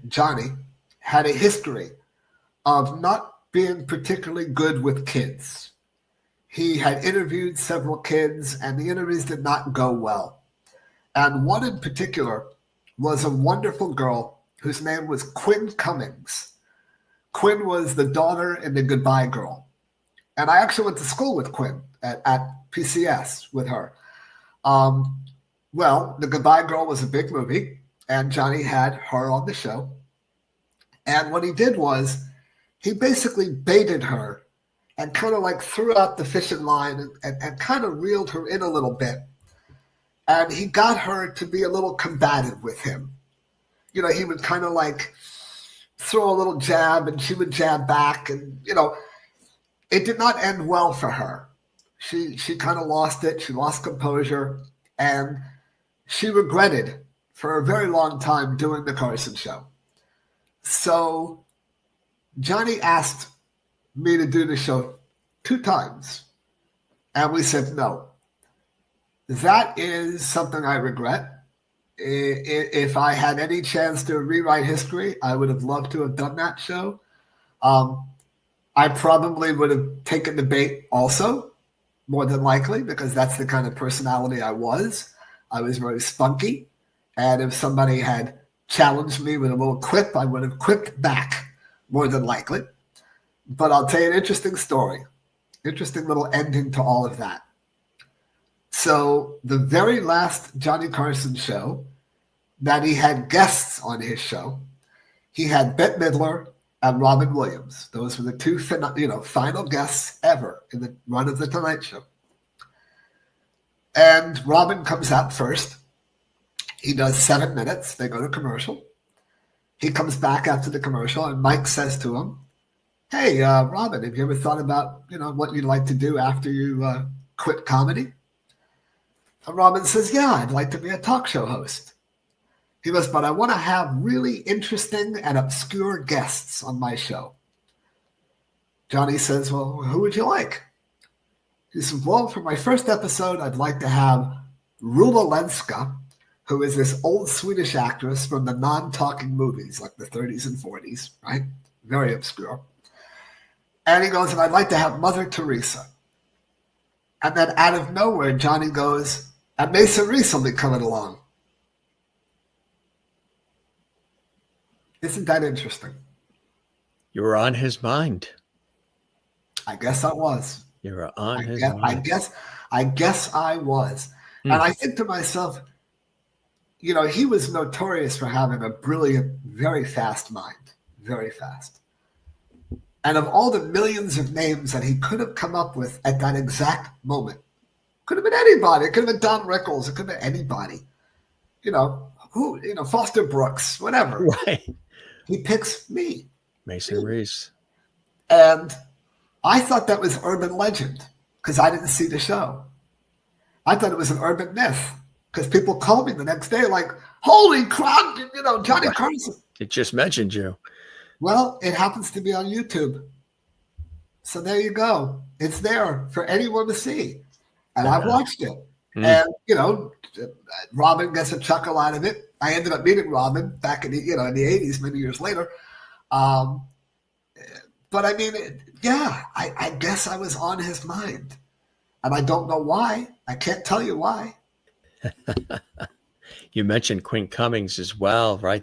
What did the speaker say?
Johnny had a history of not being particularly good with kids. He had interviewed several kids, and the interviews did not go well. And one in particular was a wonderful girl whose name was Quinn Cummings. Quinn was the daughter in The Goodbye Girl. And I actually went to school with Quinn at PCS with her. Well, The Goodbye Girl was a big movie, and Johnny had her on the show. And what he did was he basically baited her and kind of like threw out the fishing line and kind of reeled her in a little bit. And he got her to be a little combative with him. You know, he would kind of like throw a little jab and she would jab back. And, you know, it did not end well for her. She kind of lost it. She lost composure. And she regretted for a very long time doing the Carson show. So Johnny asked me to do the show 2 times. And we said no. That is something I regret. If I had any chance to rewrite history, I would have loved to have done that show. I probably would have taken the bait also, more than likely, because that's the kind of personality I was. I was very spunky. And if somebody had challenged me with a little quip, I would have quipped back, more than likely. But I'll tell you an interesting story, interesting little ending to all of that. So the very last Johnny Carson show that he had guests on his show, he had Bette Midler and Robin Williams. Those were the 2 final guests ever in the run of The Tonight Show. And Robin comes out first. He does 7 minutes. They go to commercial. He comes back after the commercial, and Mike says to him, "Hey, Robin, have you ever thought about, what you'd like to do after you quit comedy?" And Robin says, "Yeah, I'd like to be a talk show host." He goes, "But I want to have really interesting and obscure guests on my show." Johnny says, "Well, who would you like?" He says, "Well, for my first episode, I'd like to have Rula Lenska, who is this old Swedish actress from the non-talking movies, like the 30s and 40s, right? Very obscure." And he goes, "And I'd like to have Mother Teresa." And then out of nowhere, Johnny goes, "And Mason Reese will be coming along." Isn't that interesting? You were on his mind. I guess I was. You were on his mind. I guess I was. And I think to myself, he was notorious for having a brilliant, very fast mind, very fast. And of all the millions of names that he could have come up with at that exact moment, could have been anybody. It could have been Don Rickles. It could have been anybody. Foster Brooks, whatever. Right. He picks me. Mason Reese. And I thought that was urban legend because I didn't see the show. I thought it was an urban myth because people called me the next day like, "Holy crap, Johnny Carson." It just mentioned you. Well, it happens to be on YouTube. So there you go. It's there for anyone to see. And I watched it. And, Robin gets a chuckle out of it. I ended up meeting Robin back in the 80s, many years later. But I mean, I guess I was on his mind. And I don't know why. I can't tell you why. You mentioned Quinn Cummings as well, right?